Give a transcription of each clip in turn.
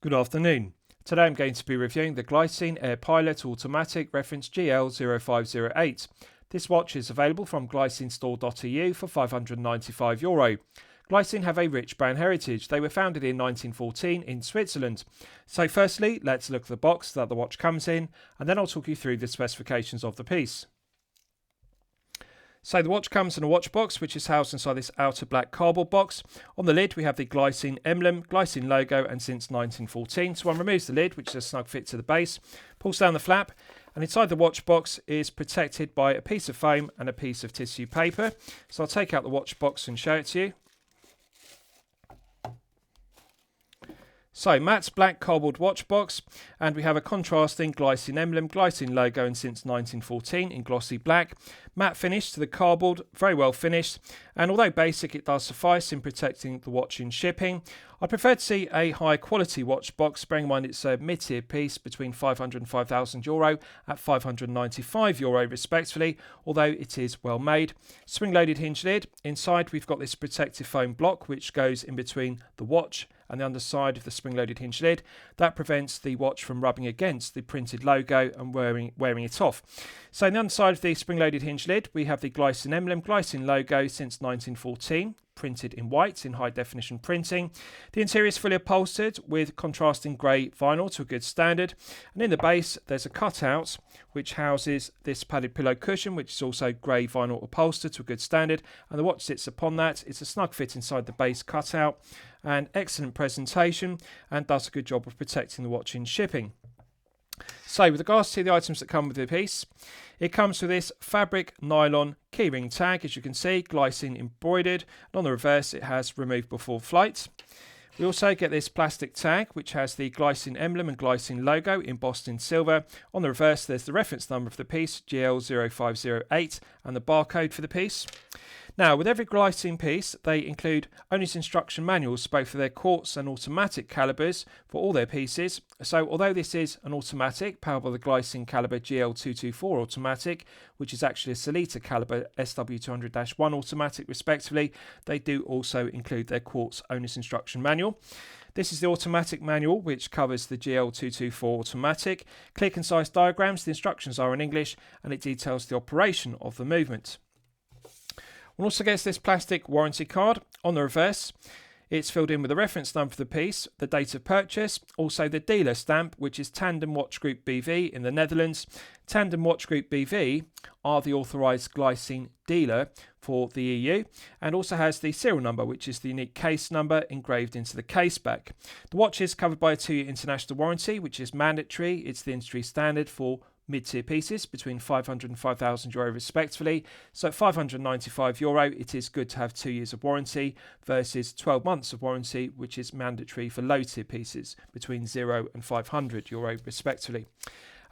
Good afternoon. Today I'm going to be reviewing the Glycine Airpilot Automatic reference GL0508. This watch is available from glycinestore.eu for €595. Glycine have a rich brand heritage. They were founded in 1914 in Switzerland. So firstly, let's look at the box that the watch comes in, and then I'll talk you through the specifications of the piece. So the watch comes in a watch box, which is housed inside this outer black cardboard box. On the lid we have the Glycine emblem, Glycine logo, and since 1914. So one removes the lid, which is a snug fit to the base, pulls down the flap, and inside the watch box is protected by a piece of foam and a piece of tissue paper. So I'll take out the watch box and show it to you. So matte black cardboard watch box, and we have a contrasting Glycine emblem, Glycine logo, and since 1914 in glossy black. Matte finish to the cardboard, very well finished, and although basic it does suffice in protecting the watch in shipping. I prefer to see a high quality watch box, bearing in mind it's a mid-tier piece between €500 and €5,000 at €595 respectively, although it is well made. Spring loaded hinge lid. Inside we've got this protective foam block which goes in between the watch and the underside of the spring-loaded hinge lid. That prevents the watch from rubbing against the printed logo and wearing it off. So on the underside of the spring-loaded hinge lid, we have the Glycine emblem, Glycine logo since 1914, printed in white in high-definition printing. The interior is fully upholstered with contrasting grey vinyl to a good standard. And in the base, there's a cutout which houses this padded pillow cushion, which is also grey vinyl upholstered to a good standard. And the watch sits upon that. It's a snug fit inside the base cutout, and excellent presentation, and does a good job of protecting the watch in shipping. So with regards to the items that come with the piece, it comes with this fabric nylon keyring tag, as you can see, Glycine embroidered, and on the reverse it has remove before flight. We also get this plastic tag which has the Glycine emblem and Glycine logo embossed in silver. On the reverse there's the reference number of the piece, GL0508, and the barcode for the piece. Now, with every Glycine piece, they include owner's instruction manuals, both for their quartz and automatic calibers for all their pieces. So, although this is an automatic, powered by the Glycine caliber GL224 automatic, which is actually a Salita caliber SW200-1 automatic, respectively, they do also include their quartz owner's instruction manual. This is the automatic manual, which covers the GL224 automatic. Clear, concise diagrams. The instructions are in English, and it details the operation of the movement. One also gets this plastic warranty card. On the reverse, it's filled in with the reference number for the piece, the date of purchase, also the dealer stamp, which is Tandem Watch Group BV in the Netherlands. Tandem Watch Group BV are the authorised Glycine dealer for the EU, and also has the serial number, which is the unique case number engraved into the case back. The watch is covered by a 2-year international warranty, which is mandatory. It's the industry standard for mid-tier pieces between €500 and €5,000 respectively. So at €595 it is good to have 2 years of warranty versus 12 months of warranty, which is mandatory for low-tier pieces between €0 and €500 respectively.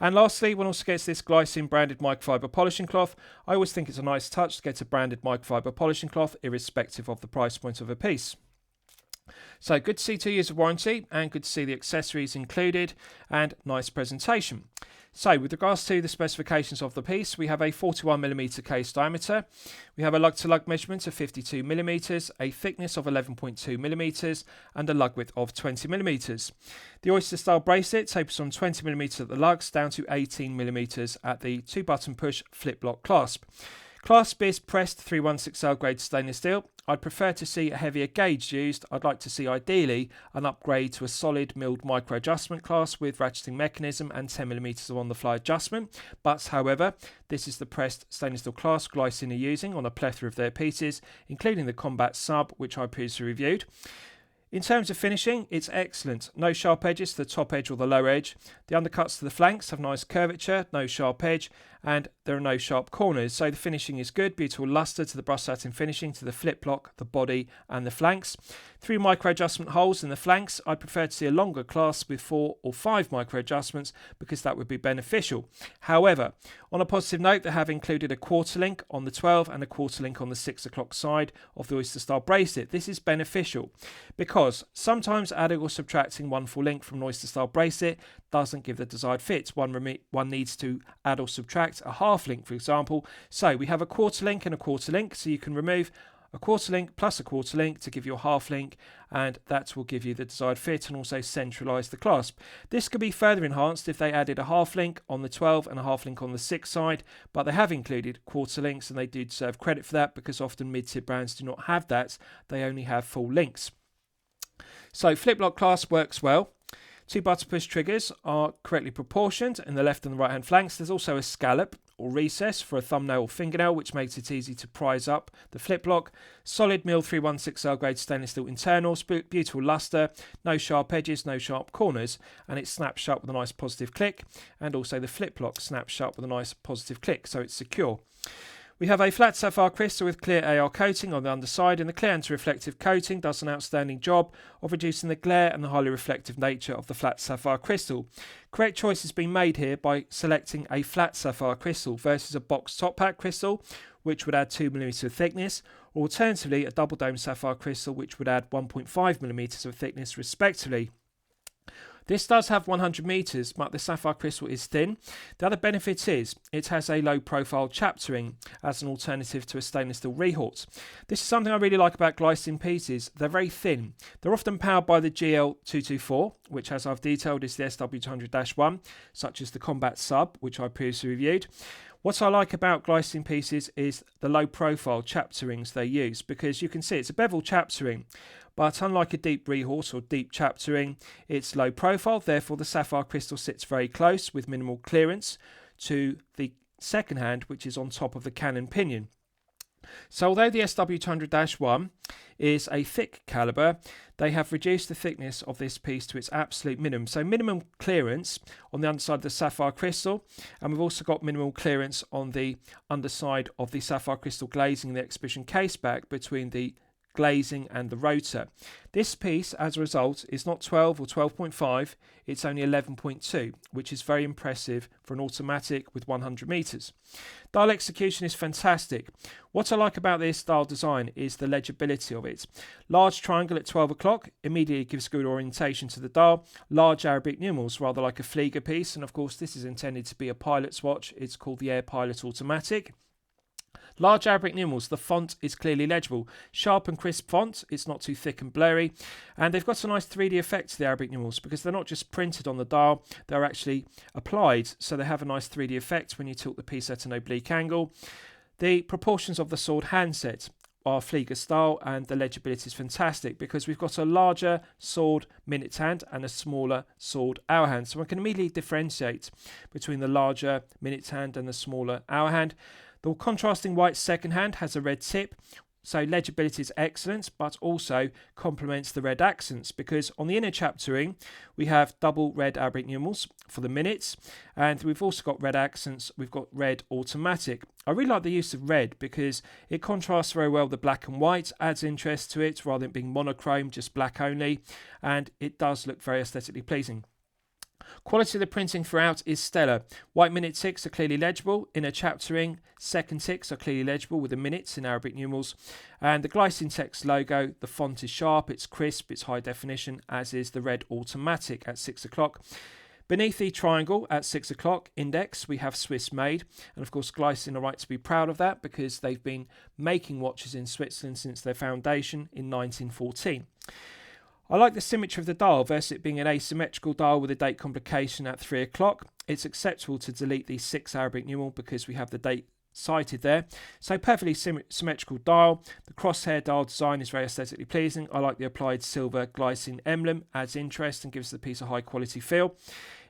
And lastly, one also gets this Glycine branded microfiber polishing cloth. I always think it's a nice touch to get a branded microfiber polishing cloth irrespective of the price point of a piece. So good to see 2 years of warranty, and good to see the accessories included, and nice presentation. So with regards to the specifications of the piece, we have a 41mm case diameter, we have a lug-to-lug measurement of 52mm, a thickness of 11.2mm, and a lug width of 20mm. The oyster style bracelet tapers from 20mm at the lugs down to 18mm at the 2-button push flip lock clasp. Clasp is pressed 316L grade stainless steel. I'd prefer to see a heavier gauge used. I'd like to see ideally an upgrade to a solid milled micro adjustment clasp with ratcheting mechanism and 10mm of on-the-fly adjustment. But however, this is the pressed stainless steel clasp Glycine are using on a plethora of their pieces, including the Combat Sub, which I previously reviewed. In terms of finishing, it's excellent. No sharp edges to the top edge or the lower edge. The undercuts to the flanks have nice curvature, no sharp edge, and there are no sharp corners. So the finishing is good. Beautiful luster to the brush satin finishing, to the flip lock, the body, and the flanks. 3 micro adjustment holes in the flanks. I'd prefer to see a longer clasp with 4 or 5 micro adjustments because that would be beneficial. However, on a positive note, they have included a quarter link on the 12 and a quarter link on the 6 o'clock side of the oyster style bracelet. This is beneficial because sometimes adding or subtracting 1 full link from an oyster style bracelet doesn't give the desired fit. One needs to add or subtract a half link, for example. So we have a quarter link and a quarter link, so you can remove a quarter link plus a quarter link to give you a half link, and that will give you the desired fit and also centralise the clasp. This could be further enhanced if they added a half link on the 12 and a half link on the 6 side, but they have included quarter links and they do deserve credit for that because often mid-tier brands do not have that, they only have full links. So flip lock clasp works well. 2 button push triggers are correctly proportioned in the left and the right hand flanks. There's also a scallop or recess for a thumbnail or fingernail, which makes it easy to prise up the flip lock. Solid mil 316L grade stainless steel internals, beautiful luster, no sharp edges, no sharp corners, and it snaps shut with a nice positive click, and also the flip lock snaps shut with a nice positive click, so it's secure. We have a flat sapphire crystal with clear AR coating on the underside, and the clear anti-reflective coating does an outstanding job of reducing the glare and the highly reflective nature of the flat sapphire crystal. Correct choice has been made here by selecting a flat sapphire crystal versus a box top pack crystal, which would add 2mm of thickness, or alternatively a double dome sapphire crystal, which would add 1.5mm of thickness respectively. This does have 100 meters, but the sapphire crystal is thin. The other benefit is it has a low profile chaptering as an alternative to a stainless steel rehaut. This is something I really like about Glycine pieces. They're very thin. They're often powered by the GL0508, which, as I've detailed, is the SW200-1, such as the Combat Sub, which I previously reviewed. What I like about Glycine pieces is the low profile chapterings they use, because you can see it's a bevel chaptering, but unlike a deep rehaut or deep chaptering, it's low profile, therefore the sapphire crystal sits very close with minimal clearance to the second hand, which is on top of the cannon pinion. So although the SW200-1 is a thick calibre, they have reduced the thickness of this piece to its absolute minimum. So minimum clearance on the underside of the sapphire crystal, and we've also got minimal clearance on the underside of the sapphire crystal glazing the exhibition case back between the glazing and the rotor. This piece, as a result, is not 12 or 12.5, it's only 11.2, which is very impressive for an automatic with 100 meters. Dial execution is fantastic. What I like about this dial design is the legibility of it. Large triangle at 12 o'clock immediately gives good orientation to the dial. Large Arabic numerals, rather like a Flieger piece, and of course this is intended to be a pilot's watch. It's called the Airpilot Automatic. Large Arabic numerals, the font is clearly legible. Sharp and crisp font, it's not too thick and blurry. And they've got a nice 3D effect to the Arabic numerals because they're not just printed on the dial, they're actually applied. So they have a nice 3D effect when you tilt the piece at an oblique angle. The proportions of the sword handset are Flieger style, and the legibility is fantastic because we've got a larger sword minute hand and a smaller sword hour hand. So we can immediately differentiate between the larger minute hand and the smaller hour hand. The contrasting white second hand has a red tip, so legibility is excellent, but also complements the red accents because on the inner chaptering we have double red Arabic numerals for the minutes, and we've also got red accents. We've got red automatic. I really like the use of red because it contrasts very well with the black and white, adds interest to it rather than being monochrome, just black only, and it does look very aesthetically pleasing. Quality of the printing throughout is stellar. White minute ticks are clearly legible. Inner chaptering, second ticks are clearly legible with the minutes in Arabic numerals. And the Glycine text logo, the font is sharp, it's crisp, it's high definition, as is the red automatic at 6 o'clock. Beneath the triangle at 6 o'clock index, we have Swiss made. And of course, Glycine are right to be proud of that because they've been making watches in Switzerland since their foundation in 1914. I like the symmetry of the dial versus it being an asymmetrical dial with a date complication at 3 o'clock. It's acceptable to delete the 6 Arabic numeral because we have the date cited there. So perfectly symmetrical dial. The crosshair dial design is very aesthetically pleasing. I like the applied silver Glycine emblem, adds interest and gives the piece a high quality feel.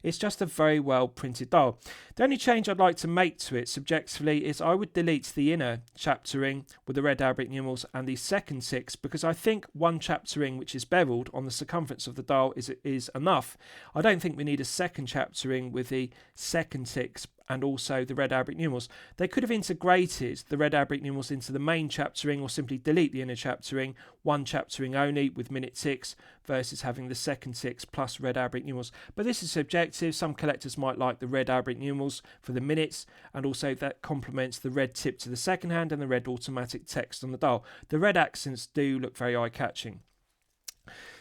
It's just a very well printed dial. The only change I'd like to make to it subjectively is I would delete the inner chaptering with the red Arabic numerals and the second 6 because I think one chaptering which is beveled on the circumference of the dial is enough. I don't think we need a second chaptering with the second 6 and also the red Arabic numerals. They could have integrated the red Arabic numerals into the main chaptering or simply delete the inner chaptering, one chaptering only with minute 6 versus having the second 6 plus red Arabic numerals. But this is subjective. Some collectors might like the red Arabic numerals for the minutes, and also that complements the red tip to the second hand and the red automatic text on the dial. The red accents do look very eye-catching.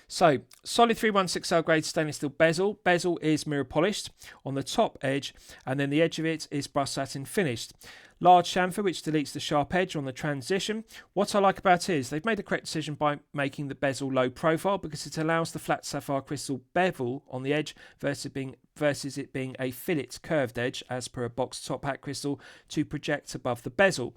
So, solid 316L grade stainless steel bezel. Bezel is mirror polished on the top edge, and then the edge of it is brushed satin finished. Large chamfer which deletes the sharp edge on the transition. What I like about it is they've made the correct decision by making the bezel low profile, because it allows the flat sapphire crystal bevel on the edge versus it being a fillet curved edge as per a boxed top hat crystal to project above the bezel.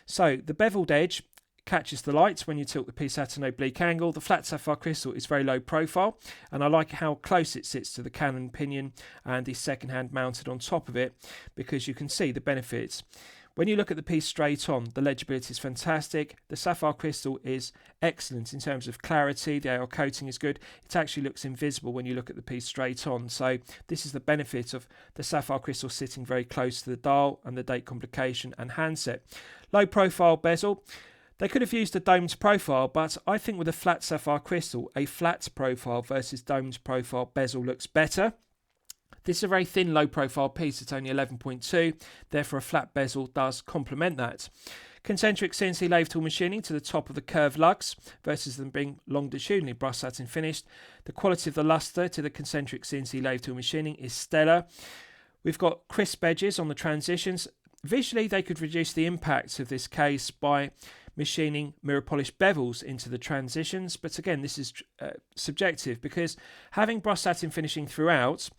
So the beveled edge catches the light when you tilt the piece at an oblique angle. The flat sapphire crystal is very low profile, and I like how close it sits to the cannon pinion and the second hand mounted on top of it, because you can see the benefits. When you look at the piece straight on, the legibility is fantastic. The sapphire crystal is excellent in terms of clarity. The AR coating is good. It actually looks invisible when you look at the piece straight on. So this is the benefit of the sapphire crystal sitting very close to the dial and the date complication and handset. Low profile bezel. They could have used a domed profile, but I think with a flat sapphire crystal, a flat profile versus domed profile bezel looks better. This is a very thin low profile piece, it's only 11.2, therefore a flat bezel does complement that. Concentric CNC lathe tool machining to the top of the curved lugs versus them being longitudinally brushed satin finished. The quality of the luster to the concentric CNC lathe tool machining is stellar. We've got crisp edges on the transitions. Visually they could reduce the impact of this case by machining mirror polished bevels into the transitions, but again this is subjective, because having brushed satin finishing throughout,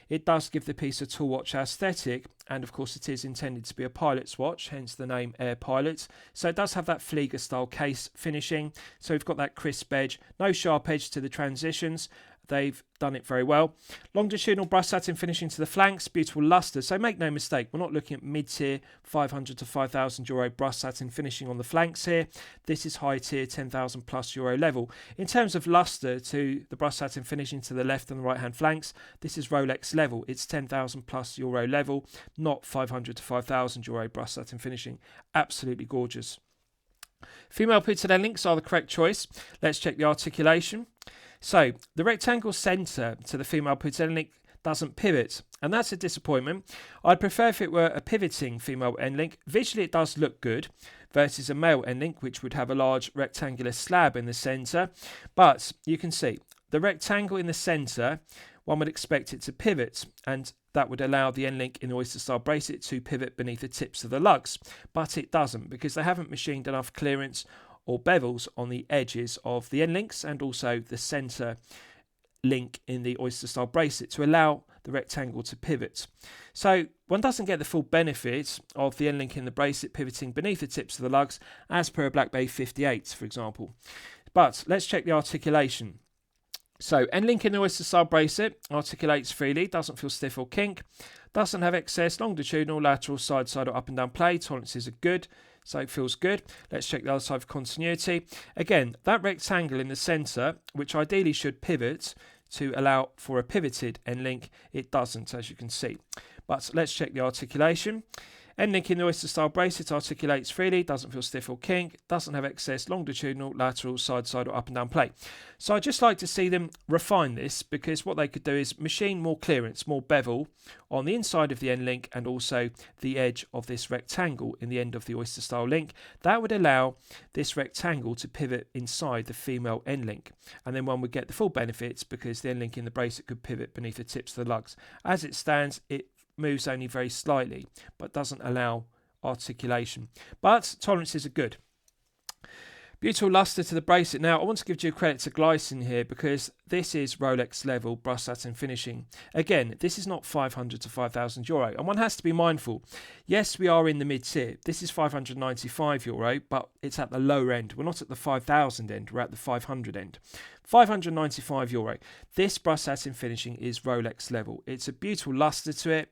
it does give the piece a tool watch aesthetic, and of course it is intended to be a pilot's watch, hence the name Airpilot. So it does have that Flieger style case finishing, so we've got that crisp edge, no sharp edge to the transitions. They've done it very well. Longitudinal brushed satin finishing to the flanks, beautiful luster. So make no mistake, we're not looking at mid-tier 500 to 5,000 euro brushed satin finishing on the flanks here. This is high-tier 10,000 plus euro level. In terms of luster to the brushed satin finishing to the left and the right-hand flanks, this is Rolex level. It's 10,000 plus euro level, not 500 to 5,000 euro brushed satin finishing. Absolutely gorgeous. Female pivoted end links are the correct choice. Let's check the articulation. So the rectangle centre to the female pivoted end link doesn't pivot, and that's a disappointment. I'd prefer if it were a pivoting female end link. Visually it does look good versus a male end link, which would have a large rectangular slab in the centre, but you can see the rectangle in the centre, one would expect it to pivot, and that would allow the end link in the oyster style bracelet to pivot beneath the tips of the lugs, but it doesn't, because they haven't machined enough clearance or bevels on the edges of the end links and also the centre link in the oyster style bracelet to allow the rectangle to pivot. So one doesn't get the full benefit of the end link in the bracelet pivoting beneath the tips of the lugs as per a Black Bay 58, for example. But let's check the articulation. So end link in the oyster style bracelet articulates freely, doesn't feel stiff or kink, doesn't have excess longitudinal, lateral, side or up and down play. Tolerances are good, so it feels good. Let's check the other side for continuity. Again, that rectangle in the centre, which ideally should pivot to allow for a pivoted end link, it doesn't, as you can see. But let's check the articulation. End link in the oyster style bracelet articulates freely, doesn't feel stiff or kink, doesn't have excess longitudinal, lateral, side or up and down play. So I'd just like to see them refine this, because what they could do is machine more clearance, more bevel on the inside of the end link and also the edge of this rectangle in the end of the oyster style link. That would allow this rectangle to pivot inside the female end link, and then one would get the full benefits because the end link in the bracelet could pivot beneath the tips of the lugs. As it stands, it moves only very slightly, but doesn't allow articulation. But tolerances are good. Beautiful luster to the bracelet. Now, I want to give due credit to Glycine here, because this is Rolex level brushed satin finishing. Again, this is not 500 to 5,000 euro, and one has to be mindful. Yes, we are in the mid-tier. This is 595 euro, but it's at the lower end. We're not at the 5,000 end, we're at the 500 end. 595 euro. This brushed satin finishing is Rolex level. It's a beautiful luster to it.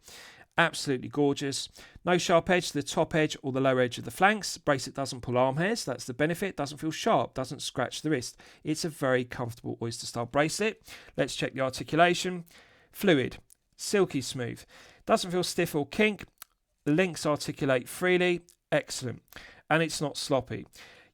Absolutely gorgeous. No sharp edge to the top edge or the lower edge of the flanks. Bracelet doesn't pull arm hairs. That's the benefit. Doesn't feel sharp. Doesn't scratch the wrist. It's a very comfortable oyster style bracelet. Let's check the articulation. Fluid. Silky smooth. Doesn't feel stiff or kink. The links articulate freely. Excellent. And it's not sloppy.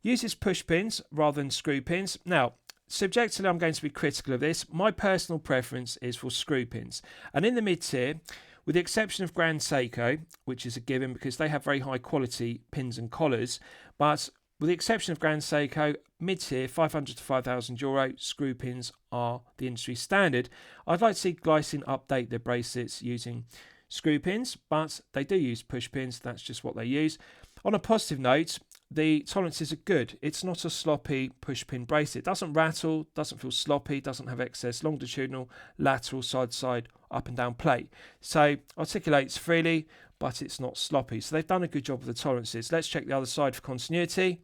Uses push pins rather than screw pins. Now, subjectively, I'm going to be critical of this. My personal preference is for screw pins. And in the mid-tier, with the exception of Grand Seiko, which is a given because they have very high quality pins and collars, but with the exception of Grand Seiko, mid-tier, 500 to €5,000, screw pins are the industry standard. I'd like to see Glycine update their bracelets using screw pins, but they do use push pins. That's just what they use. On a positive note, the tolerances are good. It's not a sloppy push pin bracelet. It doesn't rattle, doesn't feel sloppy, doesn't have excess longitudinal, lateral, side, up and down play. So articulates freely, but it's not sloppy. So they've done a good job with the tolerances. Let's check the other side for continuity.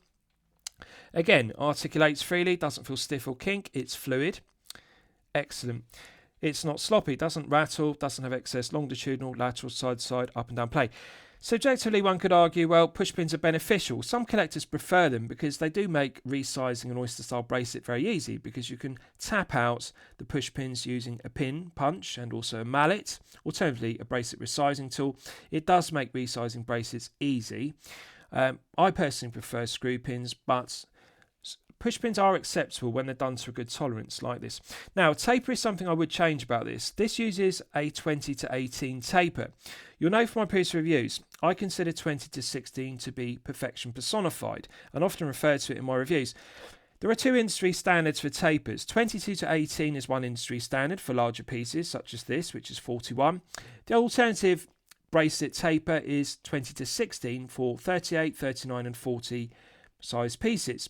Again, articulates freely, doesn't feel stiff or kink. It's fluid. Excellent. It's not sloppy, doesn't rattle, doesn't have excess longitudinal, lateral, side, up and down play. Subjectively, one could argue, well, push pins are beneficial. Some collectors prefer them because they do make resizing an oyster-style bracelet very easy, because you can tap out the push pins using a pin punch and also a mallet, alternatively a bracelet resizing tool. It does make resizing bracelets easy. I personally prefer screw pins, but push pins are acceptable when they're done to a good tolerance like this. Now, taper is something I would change about this. This uses a 20 to 18 taper. You'll know from my previous reviews, I consider 20 to 16 to be perfection personified, and often refer to it in my reviews. There are two industry standards for tapers. 22 to 18 is one industry standard for larger pieces, such as this, which is 41. The alternative bracelet taper is 20 to 16 for 38, 39 and 40 size pieces.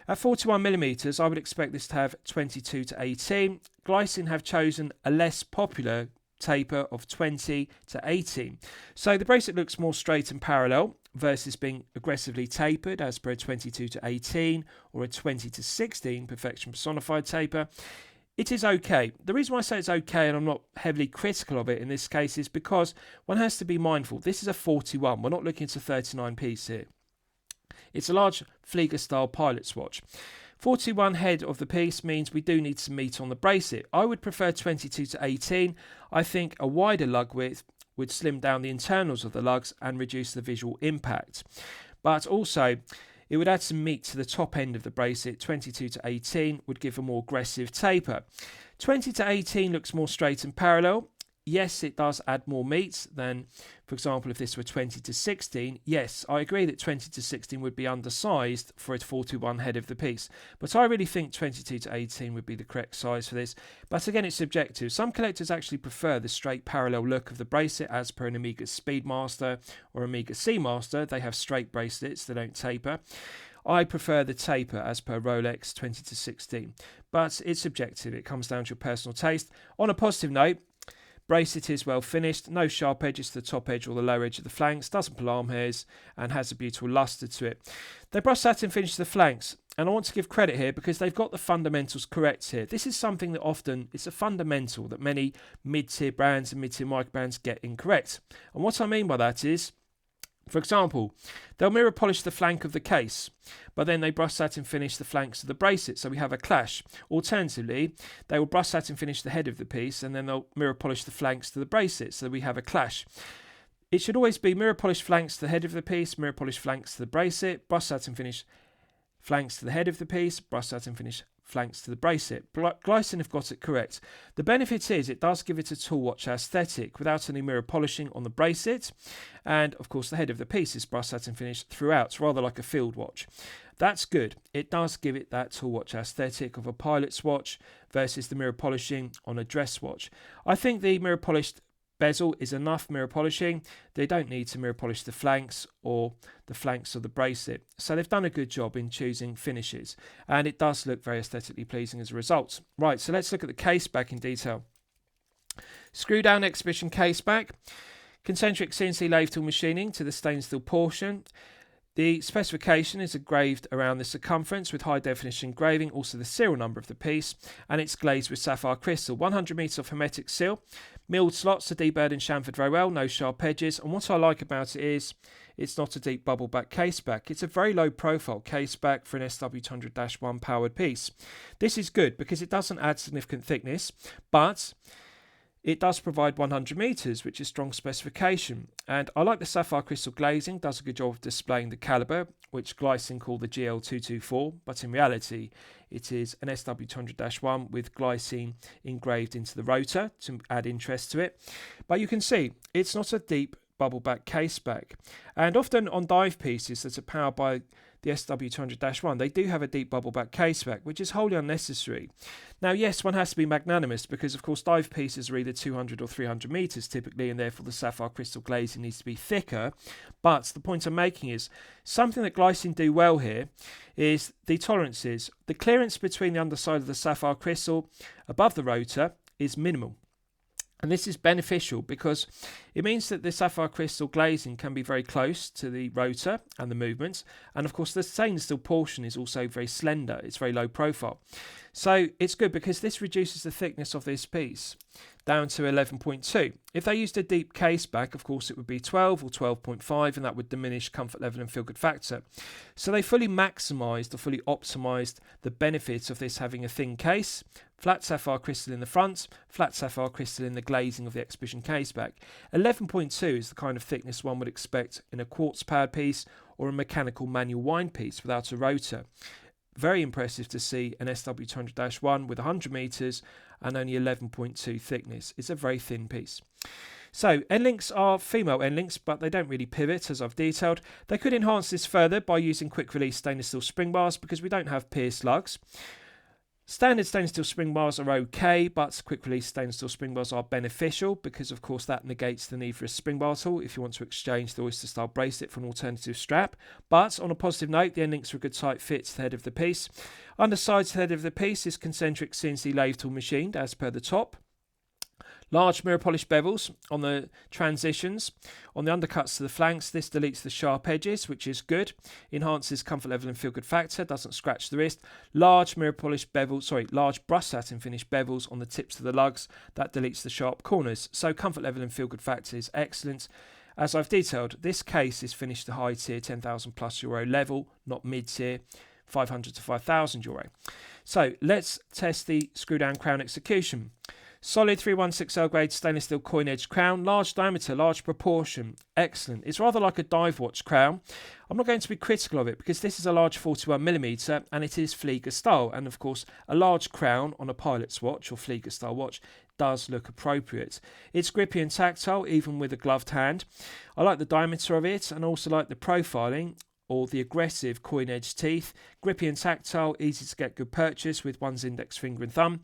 At 41mm, I would expect this to have 22 to 18. Glycine have chosen a less popular taper of 20 to 18. So the bracelet looks more straight and parallel versus being aggressively tapered as per a 22 to 18 or a 20 to 16 perfection personified taper. It is okay. The reason why I say it's okay and I'm not heavily critical of it in this case is because one has to be mindful. This is a 41. We're not looking at a 39 piece here. It's a large Flieger style pilot's watch. 41 head of the piece means we do need some meat on the bracelet. I would prefer 22 to 18. I think a wider lug width would slim down the internals of the lugs and reduce the visual impact. But also, it would add some meat to the top end of the bracelet. 22 to 18 would give a more aggressive taper. 20 to 18 looks more straight and parallel. Yes, it does add more meat than, for example, if this were 20 to 16. Yes, I agree that 20 to 16 would be undersized for a 41 head of the piece. But I really think 22 to 18 would be the correct size for this. But again, it's subjective. Some collectors actually prefer the straight parallel look of the bracelet as per an Omega Speedmaster or Omega Seamaster. They have straight bracelets, they don't taper. I prefer the taper as per Rolex 20 to 16. But it's subjective. It comes down to your personal taste. On a positive note, bracelet is well finished, no sharp edges to the top edge or the lower edge of the flanks, doesn't pull arm hairs and has a beautiful lustre to it. They brush satin finish the flanks, and I want to give credit here because they've got the fundamentals correct here. This is something that often, it's a fundamental that many mid-tier brands and mid-tier micro brands get incorrect. And what I mean by that is, for example, they'll mirror polish the flank of the case, but then they brush satin finish the flanks of the bracelet, so we have a clash. Alternatively, they will brush satin finish the head of the piece, and then they'll mirror polish the flanks to the bracelet, so we have a clash. It should always be mirror polish flanks to the head of the piece, mirror polish flanks to the bracelet, brush satin finish flanks to the head of the piece, brush satin finish flanks to the bracelet. Glycine have got it correct. The benefit is it does give it a tool watch aesthetic without any mirror polishing on the bracelet, and of course the head of the piece is brush satin finish throughout, rather like a field watch. That's good. It does give it that tool watch aesthetic of a pilot's watch versus the mirror polishing on a dress watch. I think the mirror polished bezel is enough mirror polishing. They don't need to mirror polish the flanks or the flanks of the bracelet. So they've done a good job in choosing finishes, and it does look very aesthetically pleasing as a result. Right, so let's look at the case back in detail. Screw down exhibition case back, concentric CNC lathe tool machining to the stainless steel portion. The specification is engraved around the circumference with high definition engraving, also the serial number of the piece, and it's glazed with sapphire crystal. 100 metres of hermetic seal, milled slots to deburred and chamfered very well, no sharp edges, and what I like about it is it's not a deep bubble back case back. It's a very low profile case back for an SW200-1 powered piece. This is good because it doesn't add significant thickness, but it does provide 100 metres, which is strong specification. And I like the sapphire crystal glazing, does a good job of displaying the calibre, which Glycine call the GL0508, but in reality it is an SW200-1 with Glycine engraved into the rotor to add interest to it. But you can see it's not a deep bubble back case back. And often on dive pieces that are powered by the SW200-1, they do have a deep bubble back caseback, which is wholly unnecessary. Now, yes, one has to be magnanimous because, of course, dive pieces are either 200 or 300 metres typically, and therefore the sapphire crystal glazing needs to be thicker. But the point I'm making is something that Glycine do well here is the tolerances. The clearance between the underside of the sapphire crystal above the rotor is minimal. And this is beneficial because it means that the sapphire crystal glazing can be very close to the rotor and the movements. And of course, the stainless steel portion is also very slender. It's very low profile. So it's good because this reduces the thickness of this piece down to 11.2. If they used a deep case back, of course, it would be 12 or 12.5, and that would diminish comfort level and feel good factor. So they fully maximised or fully optimised the benefits of this having a thin case, flat sapphire crystal in the front, flat sapphire crystal in the glazing of the exhibition case back. 11.2 is the kind of thickness one would expect in a quartz powered piece or a mechanical manual wind piece without a rotor. Very impressive to see an SW200-1 with 100 metres and only 11.2 thickness. It's a very thin piece. So end links are female end links, but they don't really pivot as I've detailed. They could enhance this further by using quick release stainless steel spring bars because we don't have pierced lugs. Standard stainless steel spring bars are okay, but quick release stainless steel spring bars are beneficial because of course that negates the need for a spring bar tool if you want to exchange the oyster style bracelet for an alternative strap. But on a positive note, the end links are a good tight fit to the head of the piece. Underside to the head of the piece is concentric CNC lathe tool machined as per the top. Large mirror polished bevels on the transitions. On the undercuts to the flanks, this deletes the sharp edges, which is good. Enhances comfort level and feel good factor, doesn't scratch the wrist. Large mirror polished bevels, large brush satin finish bevels on the tips of the lugs. That deletes the sharp corners. So comfort level and feel good factor is excellent. As I've detailed, this case is finished to high tier €10,000+ level, not mid tier, €500 to €5,000. So let's test the screw down crown execution. Solid 316L grade stainless steel coin edge crown, large diameter, large proportion, excellent. It's rather like a dive watch crown. I'm not going to be critical of it because this is a large 41mm and it is Flieger style, and of course a large crown on a pilot's watch or Flieger style watch does look appropriate. It's grippy and tactile even with a gloved hand. I like the diameter of it and also like the profiling or the aggressive coin edge teeth. Grippy and tactile, easy to get good purchase with one's index finger and thumb.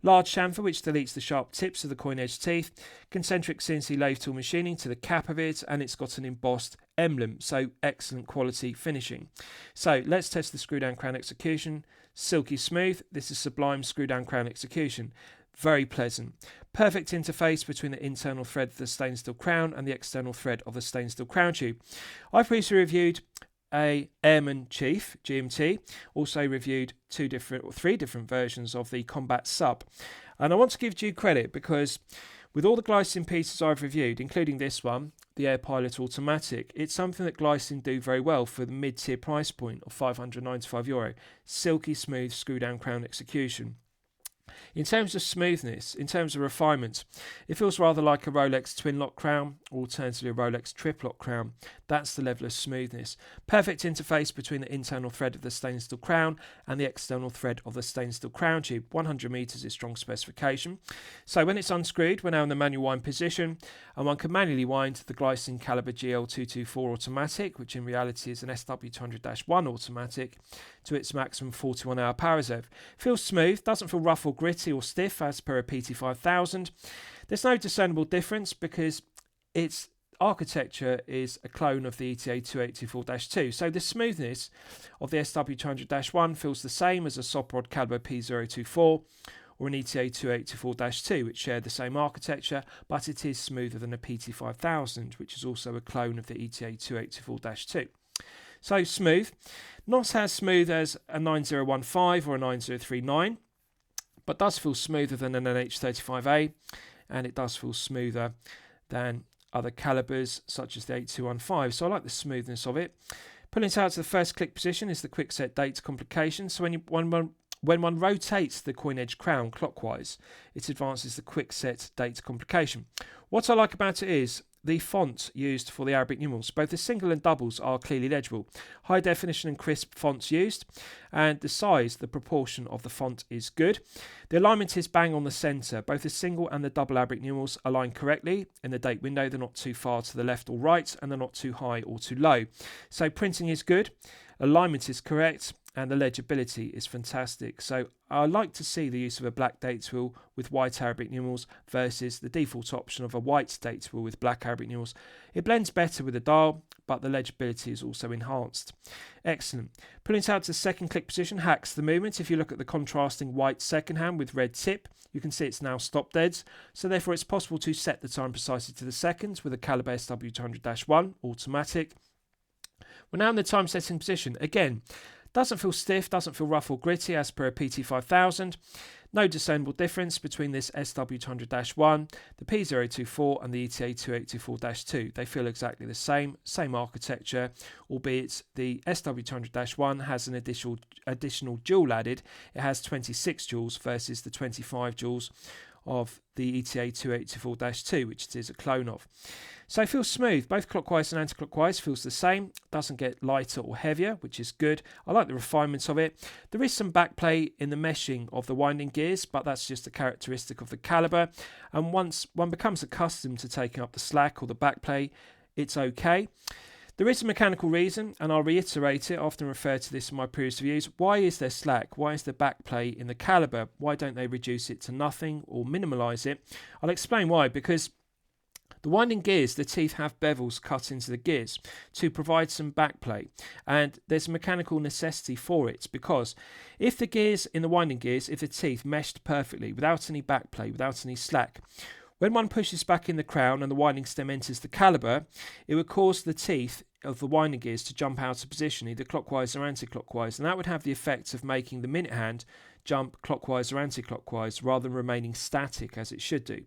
Large chamfer which deletes the sharp tips of the coin edge teeth. Concentric CNC lathe tool machining to the cap of it, and it's got an embossed emblem, so excellent quality finishing. So let's test the screw down crown execution. Silky smooth. This is sublime screw down crown execution. Very pleasant. Perfect interface between the internal thread of the stainless steel crown and the external thread of the stainless steel crown tube. I've previously reviewed a Airman Chief GMT, also reviewed three different versions of the Combat Sub, and I want to give due credit because with all the Glycine pieces I've reviewed, including this one, the Airpilot Automatic, it's something that Glycine do very well for the mid-tier price point of €595. Silky smooth screw down crown execution. In terms of smoothness, in terms of refinement, it feels rather like a Rolex twin lock crown, or alternatively a Rolex trip lock crown. That's the level of smoothness. Perfect interface between the internal thread of the stainless steel crown and the external thread of the stainless steel crown tube. 100 metres is strong specification. So when it's unscrewed, we're now in the manual wind position, and one can manually wind the Glycine caliber GL0508 automatic, which in reality is an SW200-1 automatic, to its maximum 41-hour power reserve. Feels smooth, doesn't feel rough or gritty or stiff as per a PT5000. There's no discernible difference because its architecture is a clone of the ETA 2824-2, so the smoothness of the SW200-1 feels the same as a Soprod caliber P024 or an ETA 2824-2, which share the same architecture, but it is smoother than a PT5000, which is also a clone of the ETA 2824-2. So smooth, not as smooth as a 9015 or a 9039, but does feel smoother than an NH35A, and it does feel smoother than other calibers such as the 8215. So I like the smoothness of it. Pulling it out to the first click position is the quick set date complication. So when one rotates the coin edge crown clockwise, it advances the quick set date complication. What I like about it is the font used for the Arabic numerals. Both the single and doubles are clearly legible. High definition and crisp fonts used, and the size, the proportion of the font is good. The alignment is bang on the centre. Both the single and the double Arabic numerals align correctly in the date window. They're not too far to the left or right, and they're not too high or too low. So printing is good. alignment is correct, and the legibility is fantastic. So I like to see the use of a black date wheel with white Arabic numerals versus the default option of a white date wheel with black Arabic numerals. It blends better with the dial, but the legibility is also enhanced. Excellent. Pulling it out to the second click position hacks the movement. If you look at the contrasting white second hand with red tip, you can see it's now stop deads. So therefore it's possible to set the time precisely to the seconds with a caliber SW200-1 automatic. We're now in the time setting position. Again, doesn't feel stiff, doesn't feel rough or gritty as per a PT5000. No discernible difference between this SW200-1, the P024 and the ETA 2824-2. They feel exactly the same architecture, albeit the SW200-1 has an additional joule added. It has 26 joules versus the 25 joules of the ETA 2824-2, which it is a clone of. So it feels smooth, both clockwise and anti-clockwise feels the same, doesn't get lighter or heavier, which is good. I like the refinement of it. There is some backplay in the meshing of the winding gears, but that's just a characteristic of the caliber, and once one becomes accustomed to taking up the slack or the backplay, it's okay. There is a mechanical reason, and I'll reiterate it, I often refer to this in my previous reviews. Why is there slack? Why is there backplay in the caliber? Why don't they reduce it to nothing or minimise it? I'll explain why, because the winding gears, the teeth have bevels cut into the gears to provide some backplay, and there's a mechanical necessity for it, because if the gears in the winding gears, if the teeth meshed perfectly without any backplay, without any slack, when one pushes back in the crown and the winding stem enters the caliber, it would cause the teeth of the winding gears to jump out of position, either clockwise or anti-clockwise, and that would have the effect of making the minute hand jump clockwise or anti-clockwise rather than remaining static as it should do.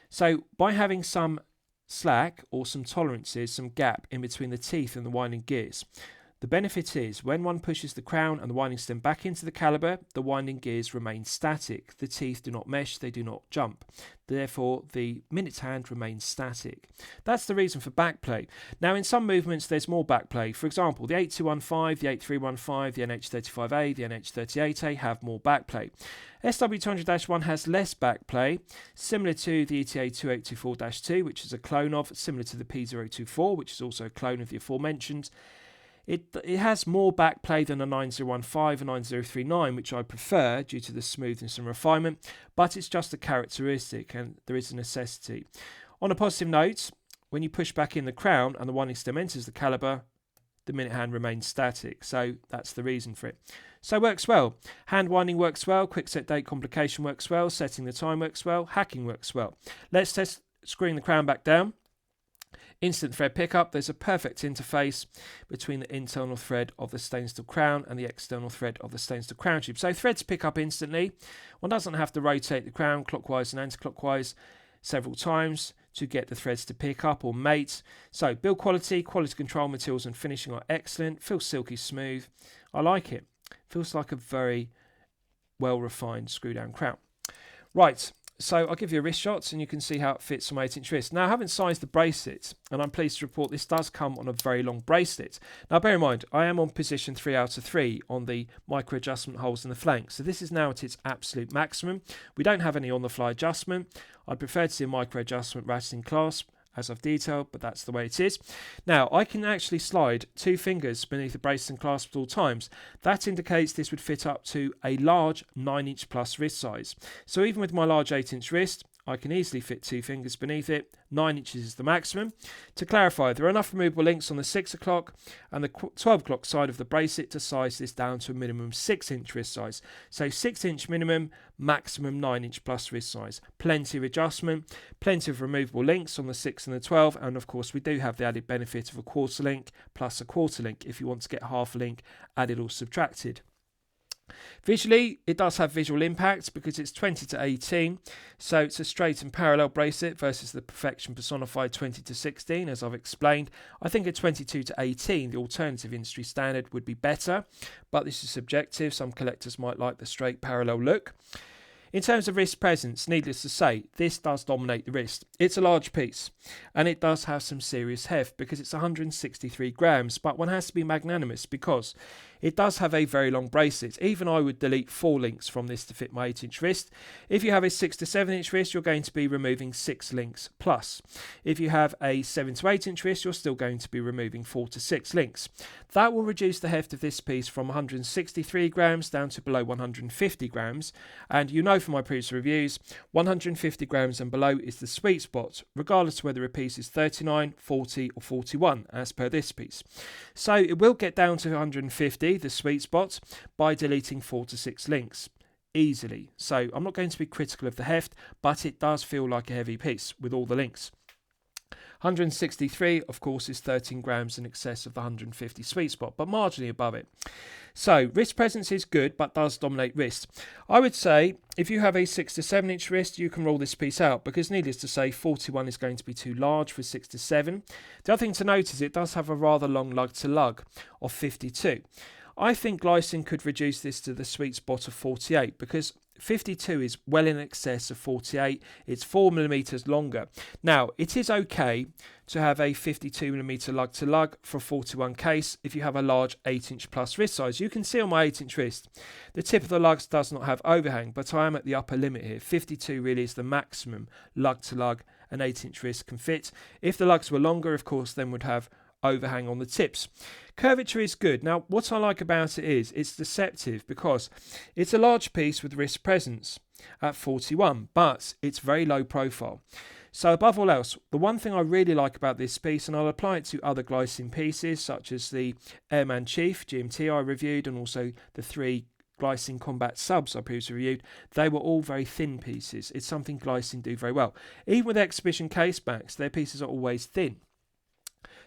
So by having some slack or some tolerances, some gap in between the teeth and the winding gears, the benefit is when one pushes the crown and the winding stem back into the caliber, the winding gears remain static. The teeth do not mesh, they do not jump. Therefore, the minute hand remains static. That's the reason for backplay. Now, in some movements, there's more backplay. For example, the 8215, the 8315, the NH35A, the NH38A have more backplay. SW200-1 has less backplay, similar to the ETA 2824-2, which is a clone of, similar to the P024, which is also a clone of the aforementioned. It has more backplay than a 9015 and 9039, which I prefer due to the smoothness and refinement, but it's just a characteristic and there is a necessity. On a positive note, when you push back in the crown and the winding stem enters the caliber, the minute hand remains static, so that's the reason for it. So it works well. Hand winding works well, quick set date complication works well, setting the time works well, hacking works well. Let's test screwing the crown back down. Instant thread pickup, there's a perfect interface between the internal thread of the stainless steel crown and the external thread of the stainless steel crown tube. So threads pick up instantly. One doesn't have to rotate the crown clockwise and anti-clockwise several times to get the threads to pick up or mate. So build quality, quality control, materials and finishing are excellent. Feels silky smooth. I like it. Feels like a very well refined screw down crown. Right. So I'll give you a wrist shot and you can see how it fits on my 8-inch wrist. Now I haven't sized the bracelet and I'm pleased to report this does come on a very long bracelet. Now bear in mind, I am on position 3 out of 3 on the micro adjustment holes in the flank. So this is now at its absolute maximum. We don't have any on the fly adjustment. I'd prefer to see a micro adjustment ratcheting clasp, as I've detailed, but that's the way it is. Now, I can actually slide 2 fingers beneath the bracelet and clasp at all times. That indicates this would fit up to a large 9-inch plus wrist size. So even with my large 8-inch wrist, I can easily fit 2 fingers beneath it. 9 inches is the maximum. To clarify, there are enough removable links on the 6 o'clock and the 12 o'clock side of the bracelet to size this down to a minimum 6-inch wrist size. So 6-inch minimum, maximum 9-inch plus wrist size. Plenty of adjustment, plenty of removable links on the 6 and the 12, and of course we do have the added benefit of a quarter link plus a quarter link if you want to get half a link added or subtracted. Visually, it does have visual impact because it's 20 to 18, so it's a straight and parallel bracelet versus the Perfection Personified 20 to 16, as I've explained. I think a 22 to 18, the alternative industry standard, would be better, but this is subjective. Some collectors might like the straight parallel look. In terms of wrist presence, needless to say, this does dominate the wrist. It's a large piece, and it does have some serious heft because it's 163 grams, but one has to be magnanimous because It does have a very long bracelet. Even I would delete 4 links from this to fit my 8-inch wrist. If you have a 6 to 7-inch wrist, you're going to be removing 6 links plus. If you have a 7 to 8-inch wrist, you're still going to be removing 4 to 6 links. That will reduce the heft of this piece from 163 grams down to below 150 grams. And you know from my previous reviews, 150 grams and below is the sweet spot, regardless of whether a piece is 39, 40 or 41 as per this piece. So it will get down to 150, the sweet spot, by deleting 4 to 6 links easily. So I'm not going to be critical of the heft, but it does feel like a heavy piece with all the links. 163, of course, is 13 grams in excess of the 150 sweet spot, but marginally above it. So wrist presence is good, but does dominate wrist. I would say if you have a 6 to 7-inch wrist, you can roll this piece out, because needless to say, 41 is going to be too large for 6 to 7. The other thing to note is it does have a rather long lug to lug of 52. I think Glycine could reduce this to the sweet spot of 48, because 52 is well in excess of 48. It's 4mm longer. Now, it is okay to have a 52mm lug to lug for a 41 case if you have a large 8-inch plus wrist size. You can see on my 8-inch wrist, the tip of the lugs does not have overhang, but I am at the upper limit here. 52 really is the maximum lug to lug an 8-inch wrist can fit. If the lugs were longer, of course, then would have overhang on the tips. Curvature is good. Now, what I like about it is it's deceptive, because it's a large piece with wrist presence at 41, but it's very low profile. So above all else, the one thing I really like about this piece, and I'll apply it to other Glycine pieces such as the Airman Chief GMT I reviewed, and also the 3 Glycine Combat subs I previously reviewed, they were all very thin pieces. It's something Glycine do very well. Even with exhibition case backs, their pieces are always thin.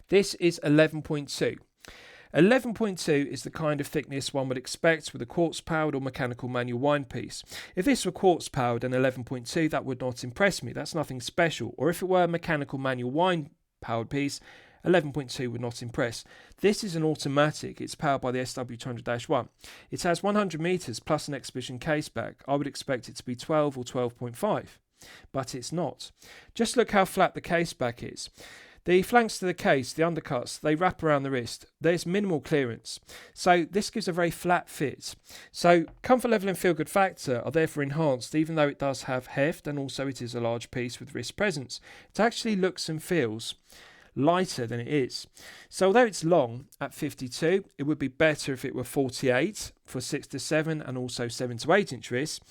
This is 11.2. 11.2 is the kind of thickness one would expect with a quartz powered or mechanical manual wind piece. If this were quartz powered and 11.2, that would not impress me. That's nothing special. Or if it were a mechanical manual wind powered piece, 11.2 would not impress. This is an automatic. It's powered by the SW200-1. It has 100 meters plus an exhibition case back. I would expect it to be 12 or 12.5, but it's not. Just look how flat the case back is. The flanks to the case, the undercuts, they wrap around the wrist. There's minimal clearance. So this gives a very flat fit. So comfort level and feel good factor are therefore enhanced, even though it does have heft and also it is a large piece with wrist presence. It actually looks and feels lighter than it is. So although it's long at 52, it would be better if it were 48 for 6 to 7 and also 7 to 8-inch wrists.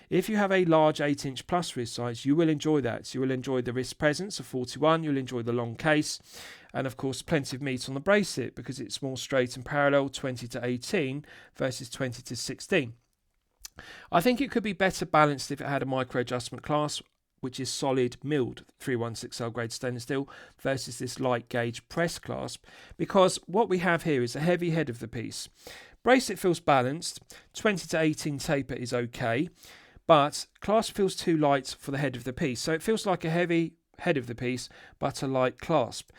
If you have a large 8-inch plus wrist size, you will enjoy that. You will enjoy the wrist presence of 41, you'll enjoy the long case, and of course plenty of meat on the bracelet because it's more straight and parallel, 20 to 18 versus 20 to 16. I think it could be better balanced if it had a micro adjustment clasp, which is solid milled 316L grade stainless steel, versus this light gauge press clasp, because what we have here is a heavy head of the piece. Bracelet feels balanced, 20 to 18 taper is okay, but clasp feels too light for the head of the piece, so it feels like a heavy head of the piece but a light clasp.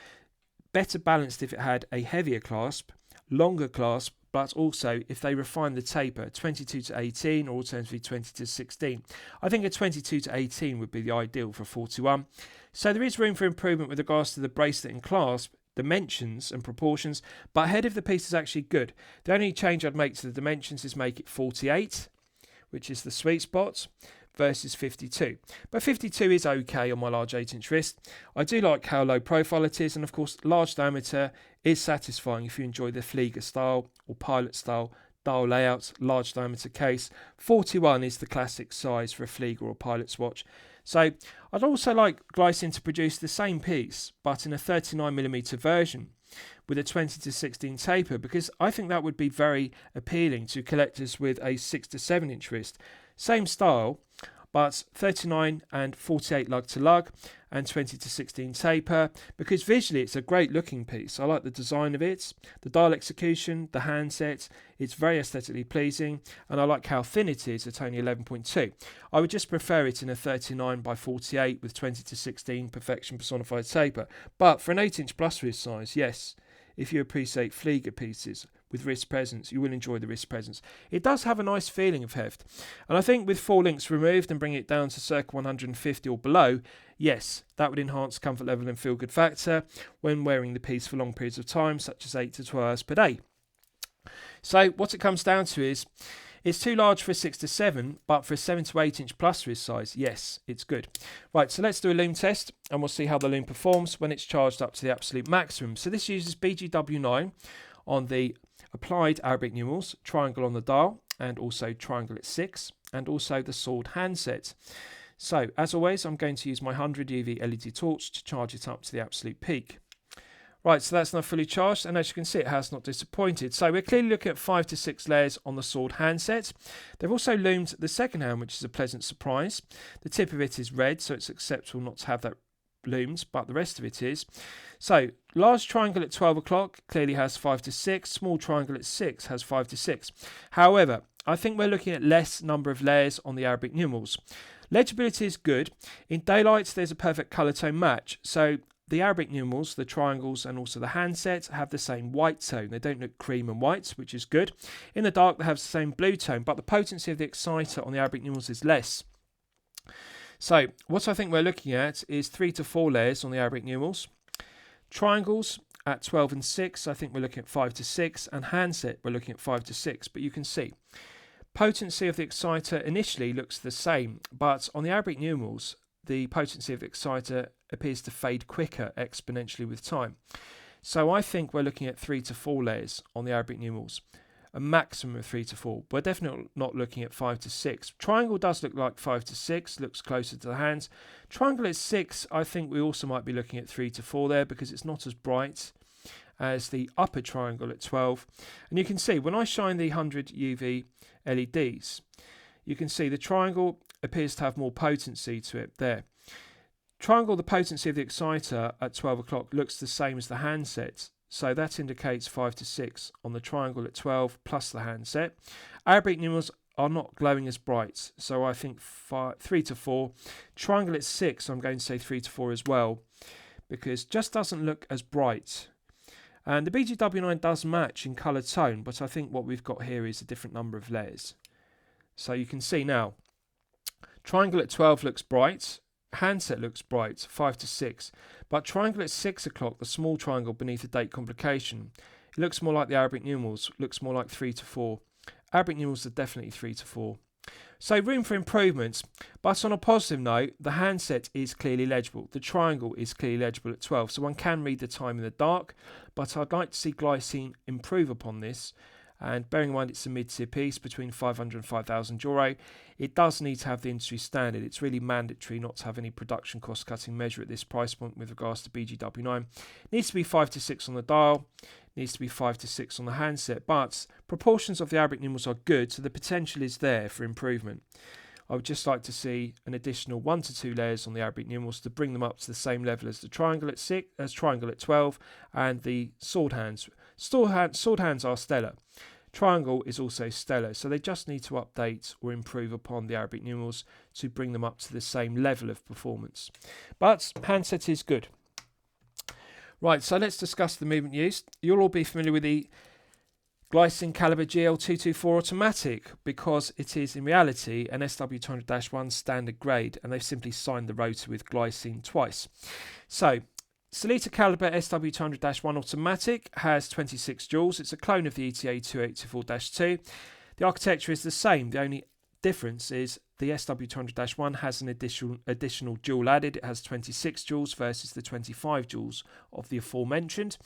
Better balanced if it had a heavier clasp, longer clasp, but also if they refine the taper, 22 to 18 or alternatively 20 to 16. I think a 22 to 18 would be the ideal for 41. So there is room for improvement with regards to the bracelet and clasp, dimensions and proportions, but head of the piece is actually good. The only change I'd make to the dimensions is make it 48, which is the sweet spot, versus 52. But 52 is okay on my large 8-inch wrist. I do like how low profile it is, and of course large diameter is satisfying if you enjoy the Flieger style or pilot style dial layout, large diameter case. 41 is the classic size for a Flieger or pilot's watch. So I'd also like Glycine to produce the same piece but in a 39mm version with a 20 to 16 taper, because I think that would be very appealing to collectors with a 6 to 7-inch wrist. Same style, but 39 and 48 lug to lug and 20 to 16 taper, because visually it's a great looking piece. I like the design of it, the dial execution, the handset. It's very aesthetically pleasing, and I like how thin it is at only 11.2. I would just prefer it in a 39 by 48 with 20 to 16 perfection personified taper. But for an 8-inch plus wrist size, yes, if you appreciate Flieger pieces with wrist presence, you will enjoy the wrist presence. It does have a nice feeling of heft, and I think with 4 links removed and bring it down to circa 150 or below, yes, that would enhance comfort level and feel good factor when wearing the piece for long periods of time, such as 8 to 12 hours per day. So what it comes down to is, it's too large for a 6 to 7, but for a 7 to 8 inch plus for his size, yes, it's good. Right, so let's do a Lume test, and we'll see how the Lume performs when it's charged up to the absolute maximum. So this uses BGW9 on the applied Arabic numerals, triangle on the dial, and also triangle at 6, and also the sword handset. So, as always, I'm going to use my 100 UV LED torch to charge it up to the absolute peak. Right, so that's now fully charged, and as you can see, it has not disappointed. So we're clearly looking at 5 to 6 layers on the sword handset. They've also loomed the second hand, which is a pleasant surprise. The tip of it is red, so it's acceptable not to have that loomed, but the rest of it is. So, large triangle at 12 o'clock clearly has 5 to 6. Small triangle at 6 has 5 to 6. However, I think we're looking at less number of layers on the Arabic numerals. Legibility is good. In daylight, there's a perfect colour tone match. So, the Arabic numerals, the triangles, and also the handsets have the same white tone. They don't look cream and white, which is good. In the dark, they have the same blue tone, but the potency of the exciter on the Arabic numerals is less. So, what I think we're looking at is 3 to 4 layers on the Arabic numerals. Triangles at 12 and 6, I think we're looking at 5 to 6, and handset, we're looking at 5 to 6. But you can see, potency of the exciter initially looks the same, but on the Arabic numerals, the potency of the exciter appears to fade quicker exponentially with time. So I think we're looking at 3 to 4 layers on the Arabic numerals, a maximum of 3 to 4. We're definitely not looking at 5 to 6. Triangle does look like 5 to 6, looks closer to the hands. Triangle at 6, I think we also might be looking at 3 to 4 there, because it's not as bright as the upper triangle at 12. And you can see when I shine the 100 UV LEDs, you can see the triangle appears to have more potency to it there. Triangle, the potency of the exciter at 12 o'clock looks the same as the handset, so that indicates 5 to 6 on the triangle at 12 plus the handset. Arabic numerals are not glowing as bright, so I think 3 to 4. Triangle at 6, I'm going to say 3 to 4 as well, because it just doesn't look as bright. And the BGW9 does match in colour tone, but I think what we've got here is a different number of layers. So you can see now, triangle at 12 looks bright, handset looks bright, 5 to 6, but triangle at 6 o'clock, the small triangle beneath the date complication, it looks more like the Arabic numerals, looks more like 3 to 4. Arabic numerals are definitely 3 to 4. So room for improvements, but on a positive note, the handset is clearly legible. The triangle is clearly legible at 12, so one can read the time in the dark, but I'd like to see Glycine improve upon this. And bearing in mind it's a mid-tier piece between 500 and 5,000 euro, it does need to have the industry standard. It's really mandatory not to have any production cost cutting measure at this price point with regards to BGW9. It needs to be 5 to 6 on the dial, needs to be 5 to 6 on the handset, but proportions of the Arabic numerals are good, so the potential is there for improvement. I would just like to see an additional 1 to 2 layers on the Arabic numerals to bring them up to the same level as the triangle at 6, as triangle at 12, and the sword hands. Sword hands are stellar. Triangle is also stellar, so they just need to update or improve upon the Arabic numerals to bring them up to the same level of performance. But handset is good. Right, so let's discuss the movement used. You'll all be familiar with the Glycine caliber GL0508 automatic, because it is in reality an SW200-1 standard grade, and they've simply signed the rotor with Glycine twice. So, Solita caliber SW200-1 automatic has 26 joules. It's a clone of the ETA 2824-2. The architecture is the same. The only difference is the SW200-1 has an additional joule added. It has 26 joules versus the 25 joules of the aforementioned.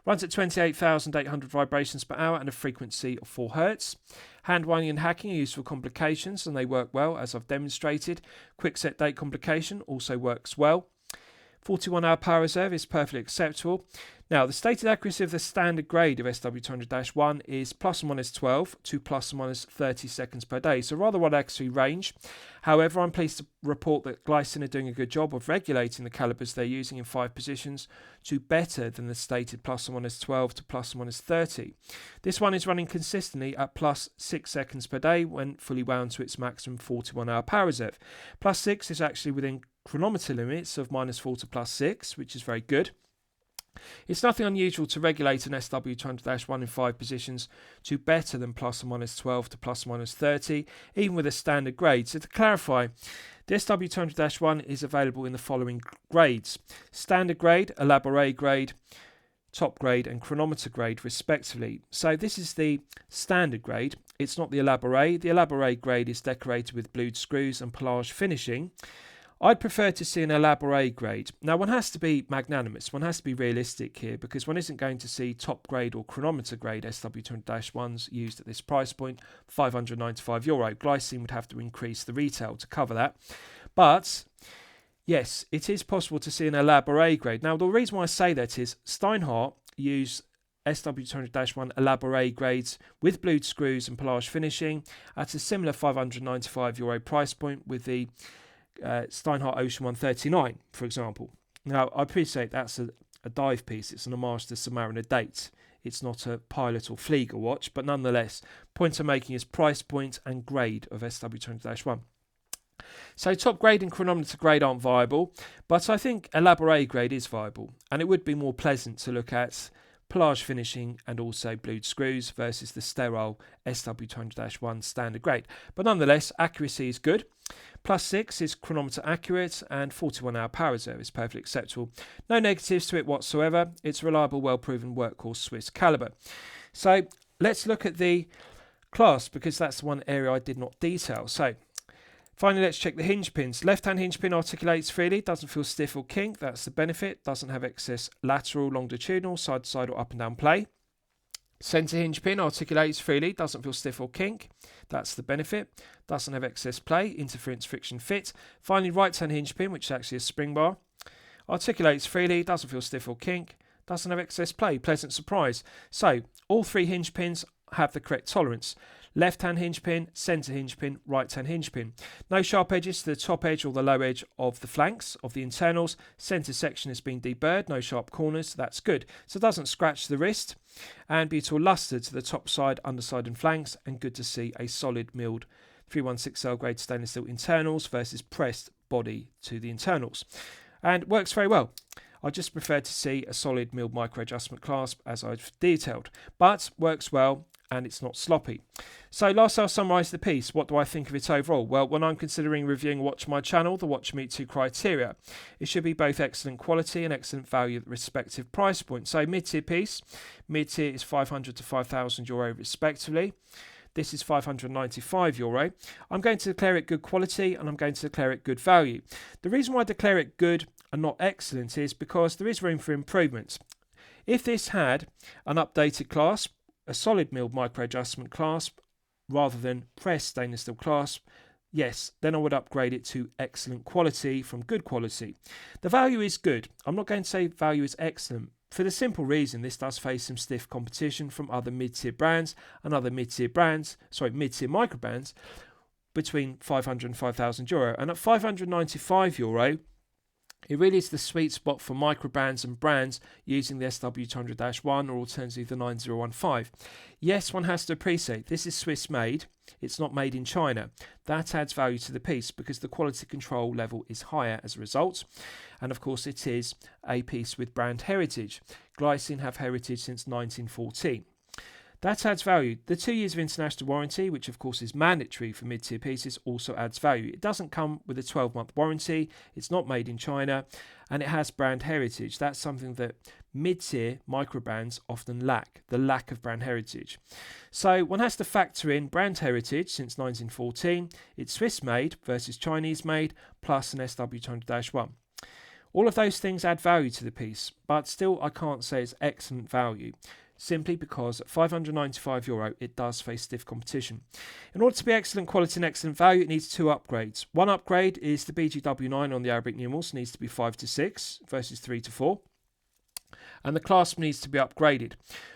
Runs at 28,800 vibrations per hour and a frequency of 4 Hz. Hand winding and hacking are used for complications, and they work well, as I've demonstrated. Quick set date complication also works well. 41-hour power reserve is perfectly acceptable. Now, the stated accuracy of the standard grade of SW200-1 is plus or minus 12 to plus or minus 30 seconds per day, so rather wide accuracy range. However, I'm pleased to report that Glycine are doing a good job of regulating the calibers they're using in 5 positions to better than the stated plus or minus 12 to plus or minus 30. This one is running consistently at plus 6 seconds per day when fully wound to its maximum 41-hour power reserve. Plus 6 is actually within chronometer limits of minus 4 to plus 6, which is very good. It's nothing unusual to regulate an SW200-1 in 5 positions to better than plus or minus 12 to plus or minus 30, even with a standard grade. So to clarify, the SW200-1 is available in the following grades: standard grade, elaborate grade, top grade and chronometer grade respectively. So this is the standard grade. It's not the elaborate. The elaborate grade is decorated with blued screws and pelage finishing. I'd prefer to see an elaborate grade. Now, one has to be magnanimous, one has to be realistic here, because one isn't going to see top grade or chronometer grade SW200-1s used at this price point, €595. Glycine would have to increase the retail to cover that. But yes, it is possible to see an elaborate grade. Now, the reason why I say that is Steinhardt use SW200-1 elaborate grades with blued screws and pelage finishing at a similar €595 price point with the Steinhardt Ocean 139, for example. Now, I appreciate that's a dive piece. It's an homage to Submariner date. It's not a pilot or Flieger watch, but nonetheless, point I'm making is price point and grade of SW200-1. So top grade and chronometer grade aren't viable, but I think elaborate grade is viable, and it would be more pleasant to look at pelage finishing and also blued screws versus the sterile SW200-1 standard grade. But nonetheless, accuracy is good. +6 is chronometer accurate, and 41-hour power reserve is perfectly acceptable. No negatives to it whatsoever. It's a reliable, well-proven workhorse Swiss caliber. So let's look at the clasp, because that's the one area I did not detail. So finally, let's check the hinge pins. Left-hand hinge pin articulates freely, doesn't feel stiff or kink. That's the benefit. Doesn't have excess lateral, longitudinal, side-to-side or up and down play. Centre hinge pin articulates freely, doesn't feel stiff or kink. That's the benefit. Doesn't have excess play, interference, friction, fit. Finally, right-hand hinge pin, which is actually a spring bar, articulates freely, doesn't feel stiff or kink. Doesn't have excess play, pleasant surprise. So all three hinge pins have the correct tolerance. Left-hand hinge pin, centre hinge pin, right-hand hinge pin. No sharp edges to the top edge or the low edge of the flanks of the internals. Centre section has been deburred, no sharp corners, that's good. So it doesn't scratch the wrist. And butyl luster to the top side, underside and flanks, and good to see a solid milled 316L grade stainless steel internals versus pressed body to the internals. And works very well. I just prefer to see a solid milled micro adjustment clasp as I've detailed, but works well and it's not sloppy. So last I'll summarise the piece. What do I think of it overall? Well, when I'm considering reviewing a watch on my channel, the watch meet two criteria. It should be both excellent quality and excellent value at the respective price point. So mid-tier piece, mid-tier is €500 to €5,000 respectively. This is €595. I'm going to declare it good quality and I'm going to declare it good value. The reason why I declare it good and not excellent is because there is room for improvement. If this had an updated clasp, a solid milled micro adjustment clasp rather than pressed stainless steel clasp, yes, then I would upgrade it to excellent quality from good quality. The value is good. I'm not going to say value is excellent, for the simple reason this does face some stiff competition from other mid-tier brands and other mid-tier micro brands between €500 and €5,000. And at €595, it really is the sweet spot for micro brands and brands using the SW200-1 or alternatively the 9015. Yes, one has to appreciate this is Swiss made, it's not made in China. That adds value to the piece because the quality control level is higher as a result. And of course it is a piece with brand heritage. Glycine have heritage since 1914. That adds value. The 2 years of international warranty, which of course is mandatory for mid-tier pieces, also adds value. It doesn't come with a 12-month warranty, it's not made in China, and it has brand heritage. That's something that mid-tier micro brands often lack, the lack of brand heritage. So one has to factor in brand heritage since 1914, it's Swiss made versus Chinese made, plus an SW200-1. All of those things add value to the piece, but still I can't say it's excellent value. Simply because at €595 it does face stiff competition. In order to be excellent quality and excellent value, it needs two upgrades. One upgrade is the BGW9 on the Arabic numerals needs to be 5 to 6 versus 3 to 4. And the clasp needs to be upgraded.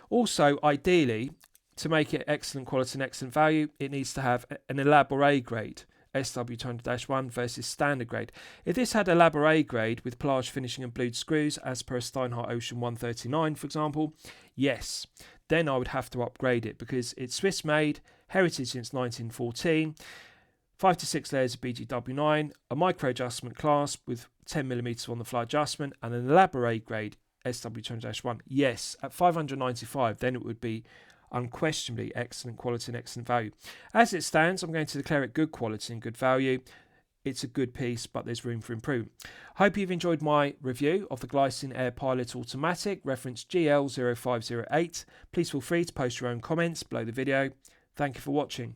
Also, ideally, to make it excellent quality and excellent value, it needs to have an elaborate grade. SW200-1 versus standard grade. If this had elaborate grade with pelage finishing and blued screws as per a Steinhardt Ocean 139 for example, yes, then I would have to upgrade it because it's Swiss made, heritage since 1914, 5 to 6 layers of BGW9, a micro adjustment clasp with 10mm on the fly adjustment and an elaborate grade SW200-1. Yes, at $595 then it would be unquestionably excellent quality and excellent value. As it stands, I'm going to declare it good quality and good value. it's a good piece, but there's room for improvement. Hope you've enjoyed my review of the Glycine Airpilot Automatic, reference GL0508. Please feel free to post your own comments below the video. Thank you for watching.